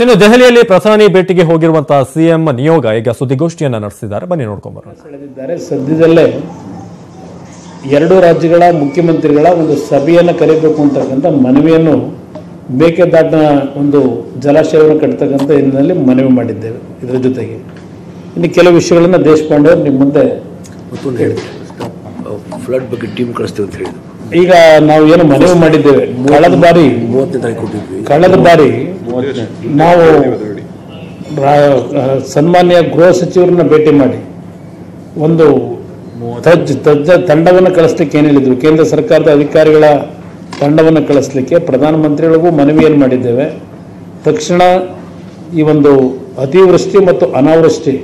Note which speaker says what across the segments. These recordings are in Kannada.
Speaker 1: ಇನ್ನು ದೆಹಲಿಯಲ್ಲಿ ಪ್ರಧಾನಿ ಭೇಟಿಗೆ ಹೋಗಿರುವಂತಹ ಸಿಎಂ ನಿಯೋಗ ಈಗ ಸುದ್ದಿಗೋಷ್ಠಿಯನ್ನು ನಡೆಸಿದ್ದಾರೆ. ಬನ್ನಿ ನೋಡ್ಕೊಂಡು ಬರೋಣ.
Speaker 2: ಸದ್ಯದಲ್ಲೇ ಎರಡು ರಾಜ್ಯಗಳ ಮುಖ್ಯಮಂತ್ರಿಗಳ ಒಂದು ಸಭೆಯನ್ನು ಕರೆಯಬೇಕು ಅಂತಕ್ಕಂಥ ಮನವಿಯನ್ನು ಮೇಕೆದಾಟಿನ ಒಂದು ಜಲಾಶಯವನ್ನು ಕಟ್ಟತಕ್ಕಂಥ ಹಿನ್ನೆಲೆಯಲ್ಲಿ ಮನವಿ ಮಾಡಿದ್ದೇವೆ. ಇದರ ಜೊತೆಗೆ ಇನ್ನು ಕೆಲವು ವಿಷಯಗಳನ್ನು ದೇಶಪಾಂಡೆ ಅವರು ನಿಮ್ಮ ಮುಂದೆ
Speaker 3: ಫ್ಲಡ್ ಬಗ್ಗೆ ಟೀಮ್ ಕಳಿಸ್ತೇವೆ ಅಂತ ಹೇಳಿದ್ರು.
Speaker 2: ಈಗ ನಾವು ಏನು ಮನವಿ ಮಾಡಿದ್ದೇವೆ, ಕಳೆದ ಬಾರಿ ನಾವು ಸನ್ಮಾನ್ಯ ಗೃಹ ಸಚಿವರನ್ನ ಭೇಟಿ ಮಾಡಿ ಒಂದು ತಜ್ಜ ತಂಡವನ್ನು ಕಳಿಸ್ಲಿಕ್ಕೆ ಏನು ಹೇಳಿದ್ರು, ಕೇಂದ್ರ ಸರ್ಕಾರದ ಅಧಿಕಾರಿಗಳ ತಂಡವನ್ನು ಕಳಿಸ್ಲಿಕ್ಕೆ ಪ್ರಧಾನಮಂತ್ರಿಗಳಿಗೂ ಮನವಿಯನ್ನು ಮಾಡಿದ್ದೇವೆ. ತಕ್ಷಣ ಈ ಒಂದು ಅತಿವೃಷ್ಟಿ ಮತ್ತು ಅನಾವೃಷ್ಟಿ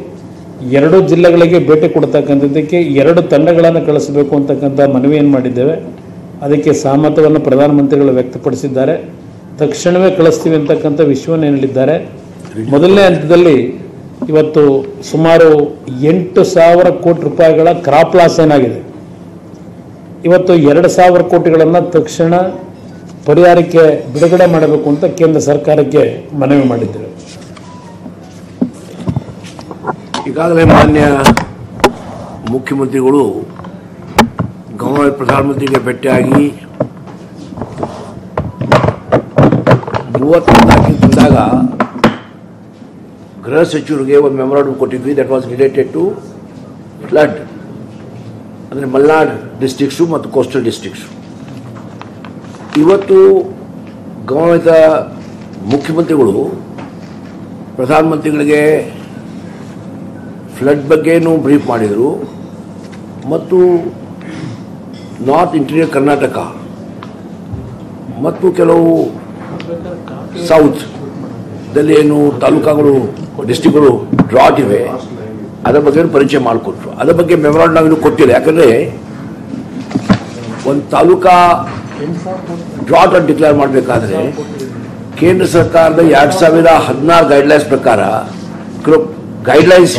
Speaker 2: ಎರಡು ಜಿಲ್ಲೆಗಳಿಗೆ ಭೇಟಿ ಕೊಡ್ತಕ್ಕಂಥದ್ದಕ್ಕೆ ಎರಡು ತಂಡಗಳನ್ನು ಕಳಿಸಬೇಕು ಅಂತಕ್ಕಂಥ ಮನವಿಯನ್ನು ಮಾಡಿದ್ದೇವೆ. ಅದಕ್ಕೆ ಸಹಮತವನ್ನು ಪ್ರಧಾನಮಂತ್ರಿಗಳು ವ್ಯಕ್ತಪಡಿಸಿದ್ದಾರೆ. ತಕ್ಷಣವೇ ಕಳಿಸ್ತೀವಿ ಅಂತಕ್ಕಂಥ ವಿಷಯವನ್ನು ಹೇಳಿದ್ದಾರೆ. ಮೊದಲನೇ ಹಂತದಲ್ಲಿ ಇವತ್ತು ಸುಮಾರು 8,000 ಕೋಟಿ ರೂಪಾಯಿಗಳ ಕ್ರಾಪ್ ಲಾಸ್ ಏನಾಗಿದೆ. ಇವತ್ತು 2,000 ಕೋಟಿಗಳನ್ನು ತಕ್ಷಣ ಪರಿಹಾರಕ್ಕೆ ಬಿಡುಗಡೆ ಮಾಡಬೇಕು ಅಂತ ಕೇಂದ್ರ ಸರ್ಕಾರಕ್ಕೆ ಮನವಿ ಮಾಡಿದ್ದೇವೆ.
Speaker 3: ಈಗಾಗಲೇ ಮಾನ್ಯ ಮುಖ್ಯಮಂತ್ರಿಗಳು ಗವರ್ನರ್ ಪ್ರಧಾನಮಂತ್ರಿಗೆ ಭೇಟಿಯಾಗಿ 30 ತಾರೀಕಿಗೆ ಗೃಹ ಸಚಿವರಿಗೆ ಒಂದು ಮೆಮೊರಾಂಡಮ್ ಕೊಟ್ಟಿದ್ವಿ. That was related to flood, ಅಂದರೆ ಮಲ್ನಾಡ್ ಡಿಸ್ಟ್ರಿಕ್ಟ್ಸು ಮತ್ತು ಕೋಸ್ಟಲ್ ಡಿಸ್ಟ್ರಿಕ್ಟ್ಸು. ಇವತ್ತು ಗೌರವಿತ ಮುಖ್ಯಮಂತ್ರಿಗಳು ಪ್ರಧಾನಮಂತ್ರಿಗಳಿಗೆ ಫ್ಲಡ್ ಬಗ್ಗೆನೂ ಬ್ರೀಫ್ ಮಾಡಿದರು ಮತ್ತು ನಾರ್ತ್ ಇಂಟೀರಿಯರ್ ಕರ್ನಾಟಕ ಮತ್ತು ಕೆಲವು ಸೌತ್ದಲ್ಲಿ ಏನು ತಾಲೂಕಾಗಳು ಡಿಸ್ಟ್ರಿಕ್ಗಳು ಡ್ರಾಟ್ ಇವೆ, ಅದರ ಬಗ್ಗೆ ಪರಿಚಯ ಮಾಡಿಕೊಟ್ರು. ಅದರ ಬಗ್ಗೆ ಮೆಮೊರಾಂಡಮ್ ನಾವಿನ್ನೂ ಕೊಟ್ಟಿಲ್ಲ. ಯಾಕಂದರೆ ಒಂದು ತಾಲೂಕಾ ಡ್ರಾಟ್ ಅಂತ ಡಿಕ್ಲೇರ್ ಮಾಡಬೇಕಾದ್ರೆ ಕೇಂದ್ರ ಸರ್ಕಾರದ 2016 ಗೈಡ್ಲೈನ್ಸ್ ಪ್ರಕಾರ ಕೆಲವು ಗೈಡ್ಲೈನ್ಸ್